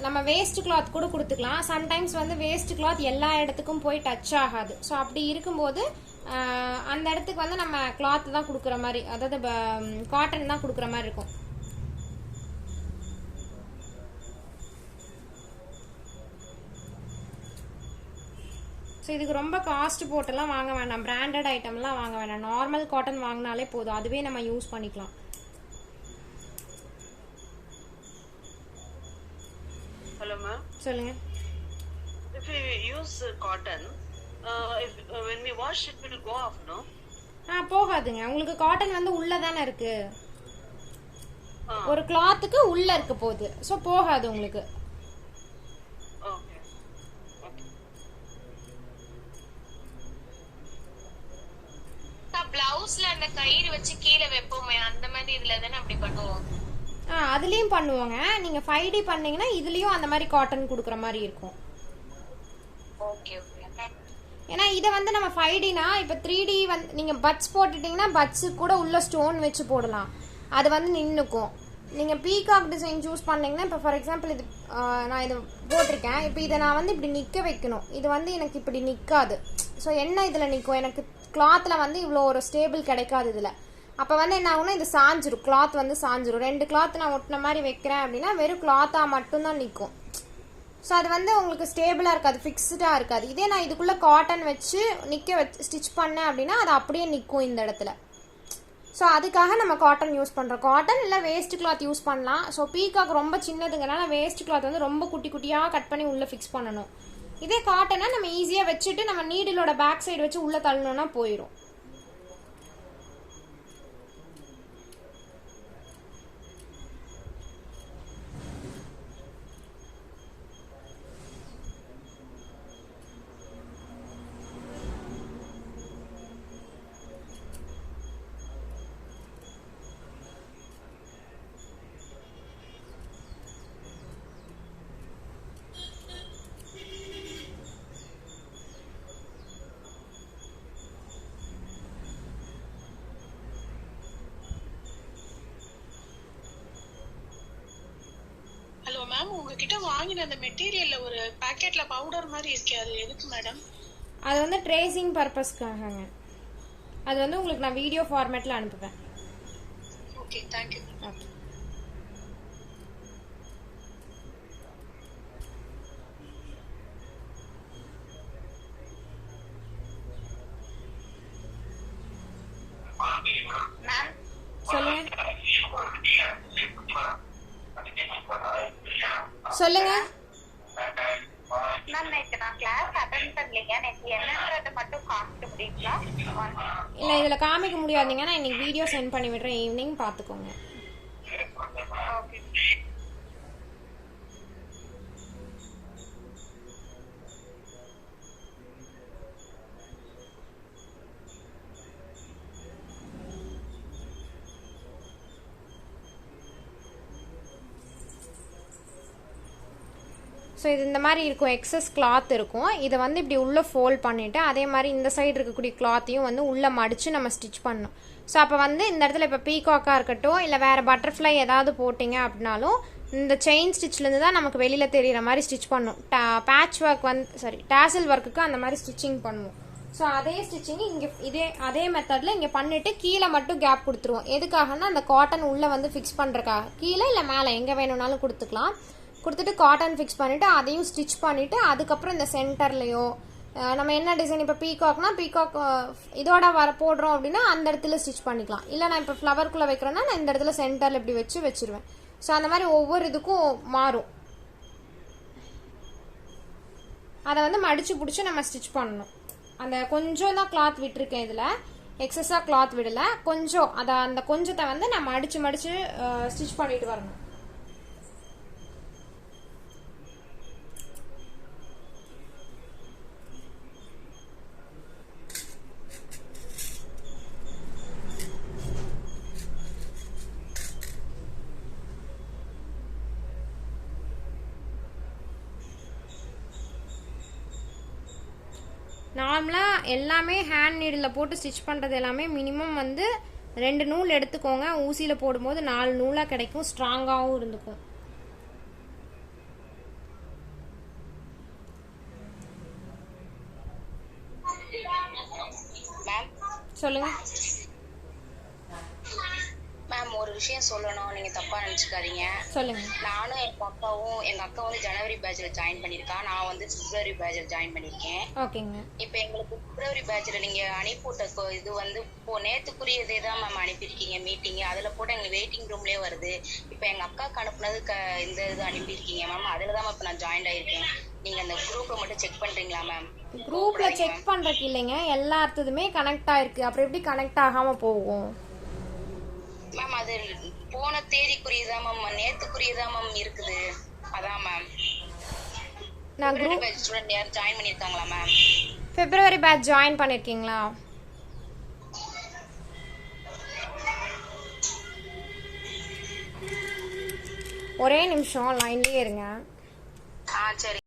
நம்ம வேஸ்ட் கிளாத் கூட கொடுத்துக்கலாம். சம்டைம்ஸ் வந்து வேஸ்ட் கிளாத் எல்லா இடத்துக்கும் போய் டச் ஆகாது. ஸோ அப்படி இருக்கும்போது அந்த இடத்துக்கு வந்து நம்ம கிளாத் தான் கொடுக்குற மாதிரி, அதாவது காட்டன் தான் கொடுக்குற மாதிரி இருக்கும். ஸோ இதுக்கு ரொம்ப காஸ்ட் போட்டெல்லாம் வாங்க வேண்டாம், பிராண்டட் ஐட்டம்லாம் வாங்க வேண்டாம். நார்மல் காட்டன் வாங்கினாலே போதும், அதுவே நம்ம யூஸ் பண்ணிக்கலாம். Hello ma'am. சொல்லுங்க. If we use cotton, when we wash it will go off, no? போகாதுங்க. உங்களுக்கு காட்டன் வந்து உள்ள தானே இருக்கு, ஒரு கிளாத்துக்கு உள்ள இருக்க போகுது. ஸோ போகாது உங்களுக்கு. Okay. பிளவுஸ்ல அந்த கயிறு வச்சு கீழே வைப்போமே அந்த மாதிரி இதுல தானே அப்படி பண்ணுவோம். அதுலயும் பண்ணுவாங்க. நீங்க 5D பண்ணீங்கன்னா இதுலயும் அந்த மாதிரி காட்டன் கொடுக்குற மாதிரி இருக்கும். Okay okay. ஏன்னா இதை வந்து நம்ம 5Dனா இப்போ 3D வந்து நீங்க பட்ஸ் போட்டுட்டீங்கன்னா பட்ஸு கூட உள்ள ஸ்டோன் வச்சு போடலாம், அது வந்து நின்றுக்கும். நீங்கள் பீகாக் டிசைன் சூஸ் பண்ணீங்கன்னா இப்போ ஃபார் எக்ஸாம்பிள் இது நான் இது போட்டிருக்கேன். இப்போ இதை நான் வந்து இப்படி நிற்க வைக்கணும். இது வந்து எனக்கு இப்படி நிற்காது. ஸோ என்ன இதில் நிற்கும், எனக்கு கிளாத்தில் வந்து இவ்வளோ ஒரு ஸ்டேபிள் கிடைக்காது இதில். அப்போ வந்து என்ன ஆகும்னா இது சாஞ்சிரும், கிளாத் வந்து சாஞ்சிரும். 2 கிளாத் நான் ஒட்டின மாதிரி வைக்கிறேன் அப்படின்னா வெறும் கிளாத்தாக மட்டும்தான் நிற்கும். ஸோ அது வந்து உங்களுக்கு ஸ்டேபிளாக இருக்காது, ஃபிக்ஸ்டாக இருக்காது. இதே நான் இதுக்குள்ளே காட்டன் வச்சு ஸ்டிச் பண்ணேன் அப்படின்னா அது அப்படியே நிற்கும் இந்த இடத்துல. ஸோ அதுக்காக நம்ம காட்டன் யூஸ் பண்ணுறோம். காட்டன் இல்லை வேஸ்ட் கிளாத் யூஸ் பண்ணலாம். ஸோ பீகாக் ரொம்ப சின்னதுங்கனால வேஸ்ட் கிளாத் வந்து ரொம்ப குட்டி குட்டியாக கட் பண்ணி உள்ளே ஃபிக்ஸ் பண்ணணும். இதே காட்டனை நம்ம ஈஸியாக வச்சுட்டு நம்ம நீடிலோட பேக் சைடு வச்சு உள்ளே தள்ளணும்னா போயிடும். மேம் உங்ககிட்ட வாங்கின அந்த மெட்டீரியல்ல ஒரு பாக்கெட்ல பவுடர் மாதிரி இருக்கே, அது எதுக்கு மேடம்? அது வந்து ட்ரேசிங் பர்பஸ்க்காகங்க. அது வந்து உங்களுக்கு நான் வீடியோ ஃபார்மேட்டில் அனுப்புவேன். Okay, thank you. ஓகே. சொல்லுங்க சொல்லுங்க. மேம் நேற்று நான் கிளாஸ் அட்டெண்ட் பண்ணலைங்க. நேற்று என்னன்றதை மட்டும் காமிக்க முடியுங்களா? இல்லை இதில் காமிக்க முடியாதுங்க. நான் இன்னைக்கு வீடியோ சென்ட் பண்ணி விடுறேன், ஈவினிங் பார்த்துக்கோங்க. ஓகே. ஸோ இது இந்த மாதிரி இருக்கும், எக்ஸஸ் கிளாத் இருக்கும். இதை வந்து இப்படி உள்ளே ஃபோல்ட் பண்ணிவிட்டு அதே மாதிரி இந்த சைடு இருக்கக்கூடிய கிளாத்தையும் வந்து உள்ளே மடித்து நம்ம ஸ்டிச் பண்ணணும். ஸோ அப்போ வந்து இந்த இடத்துல இப்போ பீகாக்காக இருக்கட்டும் இல்லை வேறு பட்டர்ஃப்ளை ஏதாவது போட்டிங்க அப்படின்னாலும் இந்த செயின் ஸ்டிச்லேருந்து தான் நமக்கு வெளியில் தெரிகிற மாதிரி ஸ்டிச் பண்ணணும். பேட்ச் ஒர்க் வந்து டேசல் ஒர்க்குக்கு அந்த மாதிரி ஸ்டிச்சிங் பண்ணுவோம். ஸோ அதே ஸ்டிச்சிங் இங்கே அதே மெத்தடில் இங்கே பண்ணிவிட்டு கீழே மட்டும் கேப் கொடுத்துருவோம். எதுக்காகனா அந்த காட்டன் உள்ளே வந்து ஃபிக்ஸ் பண்ணுறக்காக. கீழே இல்லை மேலே எங்கே வேணும்னாலும் கொடுத்துக்கலாம். கொடுத்துட்டு காட்டன் ஃபிக்ஸ் பண்ணிவிட்டு அதையும் ஸ்டிச் பண்ணிவிட்டு அதுக்கப்புறம் இந்த சென்டர்லேயோ நம்ம என்ன டிசைன் இப்போ பீகாக்னா பீகாக் இதோட போடுறோம் அப்படின்னா அந்த இடத்துல ஸ்டிச் பண்ணிக்கலாம். இல்லை நான் இப்போ ஃப்ளவருக்குள்ளே வைக்கிறேன்னா நான் இந்த இடத்துல சென்டரில் இப்படி வச்சுருவேன். ஸோ அந்த மாதிரி ஒவ்வொரு இதுக்கும் மாறும். அதை வந்து மடித்து பிடிச்சி நம்ம ஸ்டிச் பண்ணணும். அந்த கொஞ்சம் தான் கிளாத் விட்டுருக்கேன், இதில் எக்ஸஸாக கிளாத் விடலை. கொஞ்சம் அந்த கொஞ்சத்தை வந்து நான் மடித்து ஸ்டிச் பண்ணிட்டு வரணும். நார்மலாக எல்லாமே ஹேண்ட் நீடில் போட்டு ஸ்டிச் பண்ணுறது எல்லாமே மினிமம் வந்து 2 நூல் எடுத்துக்கோங்க. ஊசியில் போடும்போது 4 நூலாக கிடைக்கும், ஸ்ட்ராங்காகவும் இருந்துக்கும். சொல்லுங்க மேம். ஒரு விஷயம் சொல்லணும், நீங்க தப்பா நினைச்சுக்காதீங்க. சொல்லுங்க. நானும் எங்க அக்கா வந்து ஜனவரி பேட்ச்ல ஜாயின் பண்ணிருக்கா. நான் வந்து பிப்ரவரி பேட்ச்ல ஜாயின் பண்ணிருக்கேன். ஓகேங்க. இப்போ எங்களுக்கு பிப்ரவரி பேட்ச்ல நீங்க அனுப்பிவிட்ட இது வந்து நேத்துக்குரியதே தான் மேம் அனுப்பியிருக்கீங்க மீட்டிங். அதுல போட்டு எங்க வெயிட்டிங் ரூம்லயே வருது. இப்போ எங்க அக்காக்கு அனுப்புனது இந்த இது அனுப்பியிருக்கீங்க மேம். அதுல தான் இப்போ நான் ஜாயின் ஆயிருக்கேன். நீங்க அந்த குரூப்பை மட்டும் செக் பண்றீங்களா மேம்? குரூப்ல செக் பண்றதுக்கு இல்லைங்க, எல்லாத்துக்குமே கனெக்ட் ஆயிருக்கு. அப்புறம் எப்படி கனெக்ட் ஆகாம போகும் மேம்? அது போன தேதிக்குரியதா மேம், நேத்துக்குரியதா மேம் இருக்குது. அதான் மேம். நான் குரூப் ஸ்டூடெண்ட் யார் ஜாயின் பண்ணிருக்காங்களா மேம்? பிப்ரவரி பேட்ச் ஜாயின் பண்ணிருக்கீங்களா? ஒரே நிமிஷம் லைன்லயே இருங்க. சரி.